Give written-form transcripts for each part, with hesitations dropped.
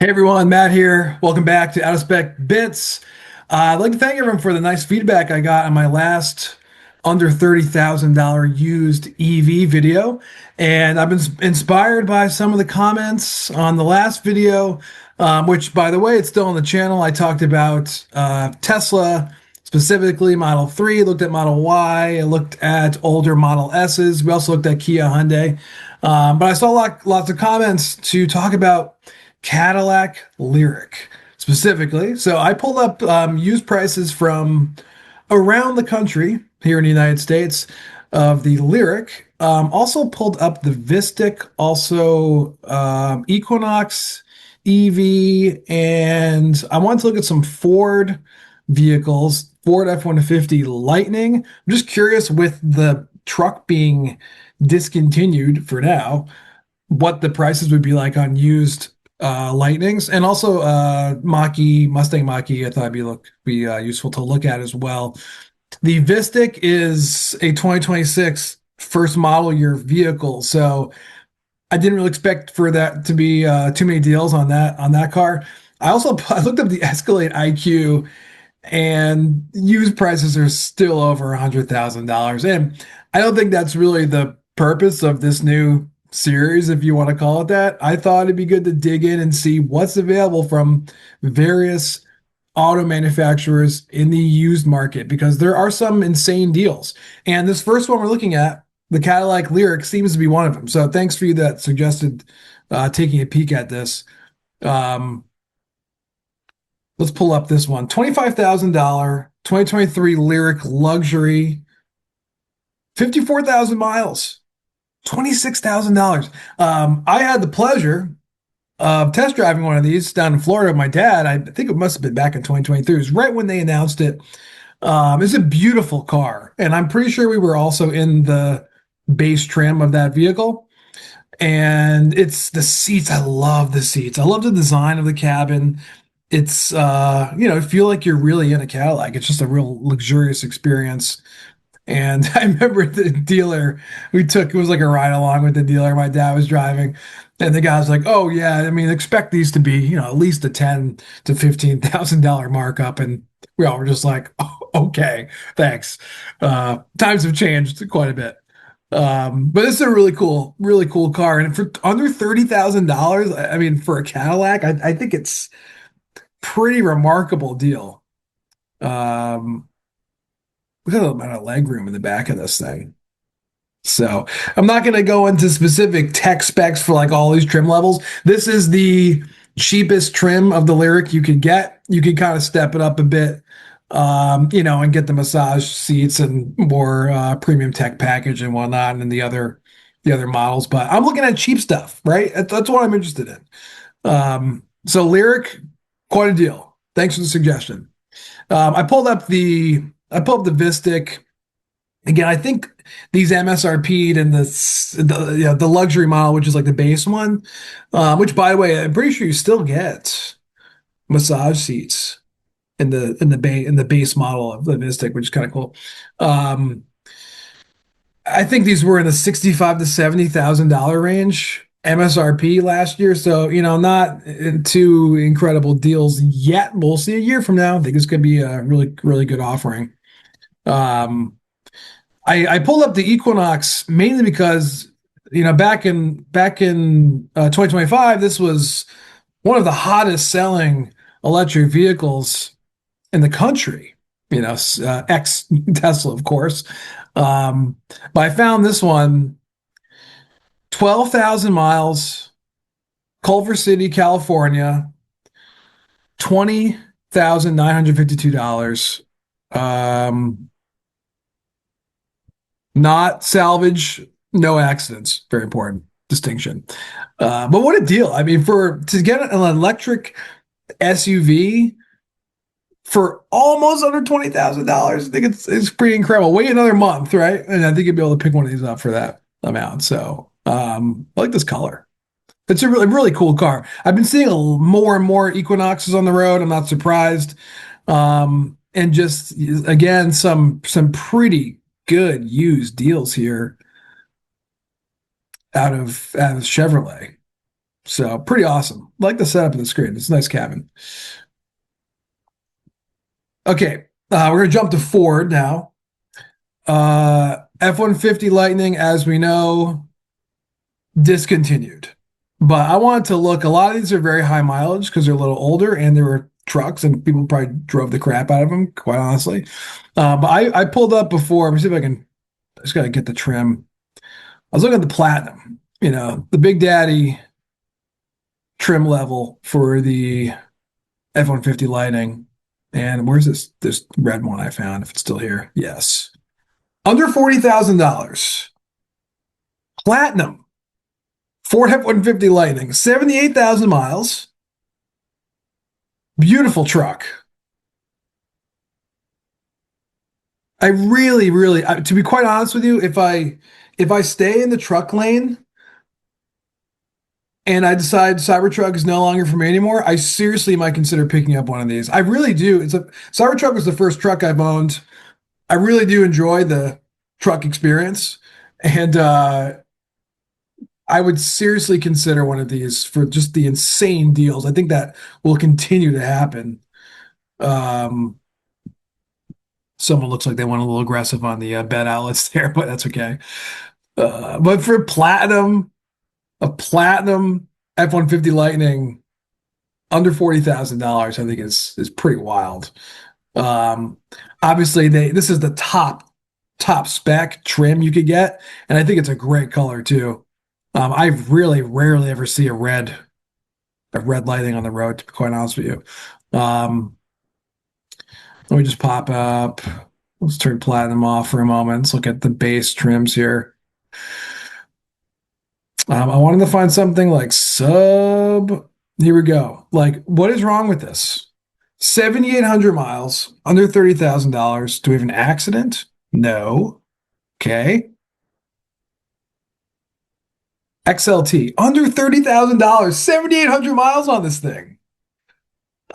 Hey everyone, Matt here. Welcome back to Out of Spec Bits. I'd like to thank everyone for the nice feedback I got on my last under $30,000 used EV video. And I've been inspired by some of the comments on the last video, which, by the way, it's still on the channel. I talked about Tesla, specifically Model 3, looked at Model Y, I looked at older Model S's. We also looked at Kia Hyundai. But I saw lots of comments to talk about Cadillac Lyriq specifically. So I pulled up used prices from around the country here in the United States of the Lyriq. Also pulled up the Vistiq, also Equinox EV, and I wanted to look at some Ford vehicles, Ford F-150 Lightning. I'm just curious, with the truck being discontinued for now, what the prices would be like on used Lightnings, and also Mach-E, Mustang Mach-E. I thought it'd be useful to look at as well. The Vistiq is a 2026 first model year vehicle, so I didn't really expect for that to be too many deals on that car. I looked up the Escalade IQ, and used prices are still over $100,000, and I don't think that's really the purpose of this new series, if you want to call it that. I thought it'd be good to dig in and see what's available from various auto manufacturers in the used market, because there are some insane deals. And this first one we're looking at, the Cadillac Lyriq, seems to be one of them. So thanks for you that suggested taking a peek at this. Um, let's pull up this one. $25,000 2023 Lyriq Luxury, 54,000 miles. $26,000. I had the pleasure of test driving one of these down in Florida with my dad. I think it must have been back in 2023. It was right when they announced it. It's a beautiful car, and I'm pretty sure we were also in the base trim of that vehicle. And it's the seats. I love the seats. I love the design of the cabin. It's I feel like you're really in a Cadillac. It's just a real luxurious experience. And I remember the dealer it was like a ride along with the dealer my dad was driving. And the guy was like, "Oh yeah, I mean, expect these to be, at least a $10,000 to $15,000 markup." And we all were just like, "Oh, okay, thanks." Times have changed quite a bit. But it's a really cool car. And for under $30,000, I mean, for a Cadillac, I think it's pretty remarkable deal. Um, Look at the amount of leg room in the back of this thing. So I'm not going to go into specific tech specs for like all these trim levels. This is the cheapest trim of the Lyriq you could get. You could kind of step it up a bit, and get the massage seats and more premium tech package and whatnot, and the other models. But I'm looking at cheap stuff, right? That's what I'm interested in. So Lyriq, quite a deal. Thanks for the suggestion. I pulled up the Vistiq. Again, I think these MSRP'd and the luxury model, which is like the base one, which, by the way, I'm pretty sure you still get massage seats in the base model of the Vistiq, which is kind of cool. Um, I think these were in the 65 to $70,000 range MSRP last year, so not too incredible deals yet. We'll see a year from now. I think it's going to be a really really good offering. Um, I pulled up the Equinox mainly because back in 2025, this was one of the hottest selling electric vehicles in the country. Ex Tesla, of course. But I found this one, 12,000 miles, Culver City, California, $20,952. Not salvage, no accidents. Very important distinction. But what a deal. I mean, to get an electric SUV for almost under $20,000, I think it's pretty incredible. Wait another month, right? And I think you'll be able to pick one of these up for that amount. So I like this color. It's a really, really cool car. I've been seeing more and more Equinoxes on the road. I'm not surprised. And just again, some pretty good used deals here out of Chevrolet. So pretty awesome. Like the setup of the screen. It's a nice cabin. Okay, we're gonna jump to Ford now. F-150 Lightning, as we know, discontinued. But I wanted to look. A lot of these are very high mileage because they're a little older and they were trucks and people probably drove the crap out of them, quite honestly. But I pulled up before. Let me see if I can. I just gotta get the trim. I was looking at the Platinum, the Big Daddy trim level for the F-150 Lightning. And where's this red one I found? If it's still here, yes, under $40,000. Platinum Ford F-150 Lightning, 78,000 miles. Beautiful truck. I really, really, to be quite honest with you, if I stay in the truck lane and I decide Cybertruck is no longer for me anymore, I seriously might consider picking up one of these. I really do. Cybertruck was the first truck I've owned. I really do enjoy the truck experience, and I would seriously consider one of these for just the insane deals. I think that will continue to happen. Um, Someone looks like they went a little aggressive on the bed outlets there, but that's okay. But for a platinum F-150 Lightning under $40,000, I think is pretty wild. Um, Obviously, this is the top spec trim you could get, and I think it's a great color too. I really rarely ever see a red lighting on the road, to be quite honest with you. Let me just pop up. Let's turn platinum off for a moment. Let's look at the base trims here. I wanted to find something like sub. Here we go. Like, what is wrong with this? 7,800 miles, under $30,000. Do we have an accident? No. Okay. XLT, under $30,000, 7,800 miles on this thing.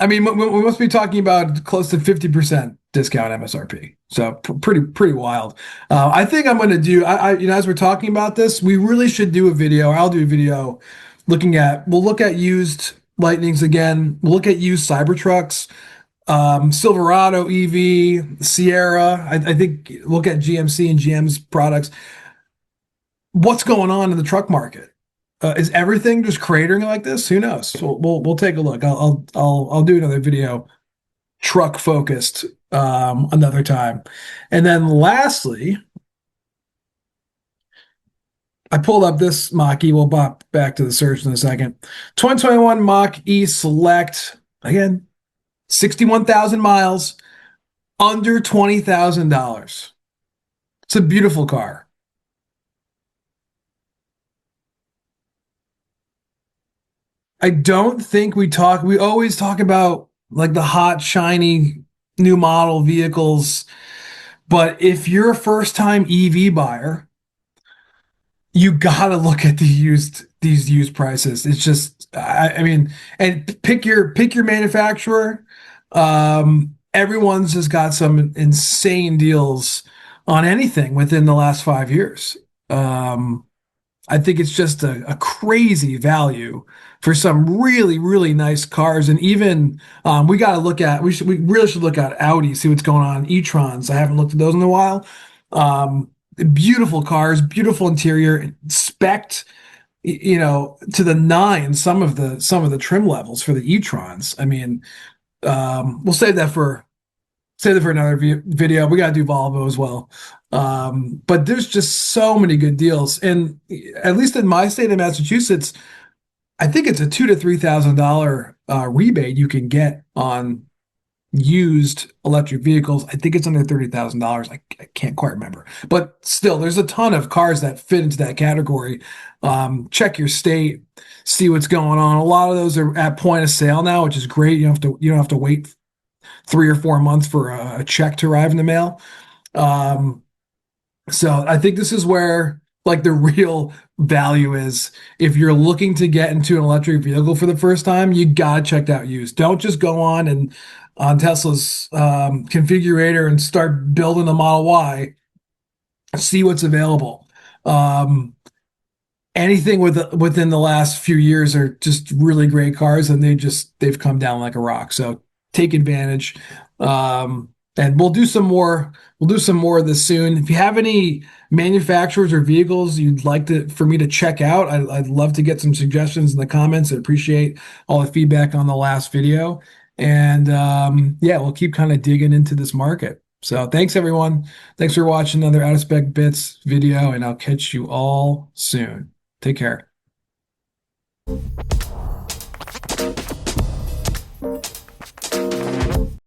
I mean, we must be talking about close to 50% discount MSRP. So pretty wild. I think I'm going to do. As we're talking about this, we really should do a video. I'll do a video We'll look at used Lightnings again. We'll look at used Cybertrucks, Silverado EV, Sierra. I think look at GMC and GM's products. What's going on in the truck market? Is everything just cratering like this? Who knows? So we'll take a look. I'll do another video, truck focused, another time. And then lastly, I pulled up this Mach-E. We'll bop back to the search in a second. 2021 Mach-E Select, again, 61,000 miles, under $20,000. It's a beautiful car. I don't think we always talk about like the hot, shiny new model vehicles, but if you're a first time EV buyer, you gotta look at these used prices. It's just, I mean, and pick your manufacturer. Everyone's just got some insane deals on anything within the last 5 years. I think it's just a crazy value for some really, really nice cars. And even we got to we really should look at Audi, see what's going on. E-trons. I haven't looked at those in a while. Beautiful cars, beautiful interior, spec'd, to the nine. Some of the trim levels for the e-trons. I mean, we'll save that for another video. We got to do Volvo as well. But there's just so many good deals. And at least in my state of Massachusetts, I think it's a $2,000 to $3,000 rebate you can get on used electric vehicles. I think it's under $30,000. I can't quite remember. But still, there's a ton of cars that fit into that category. Check your state, see what's going on. A lot of those are at point of sale now, which is great. You don't have to wait 3 or 4 months for a check to arrive in the mail. So I think this is where like the real value is. If you're looking to get into an electric vehicle for the first time, you gotta check out used. Don't just go on Tesla's configurator and start building the Model Y. See what's available. anything within the last few years are just really great cars, and they've come down like a rock. So take advantage. And we'll do some more of this soon. If you have any manufacturers or vehicles you'd like for me to check out, I'd love to get some suggestions in the comments. I appreciate all the feedback on the last video. And yeah, we'll keep kind of digging into this market. So thanks everyone. Thanks for watching another Out of Spec Bits video, and I'll catch you all soon. Take care.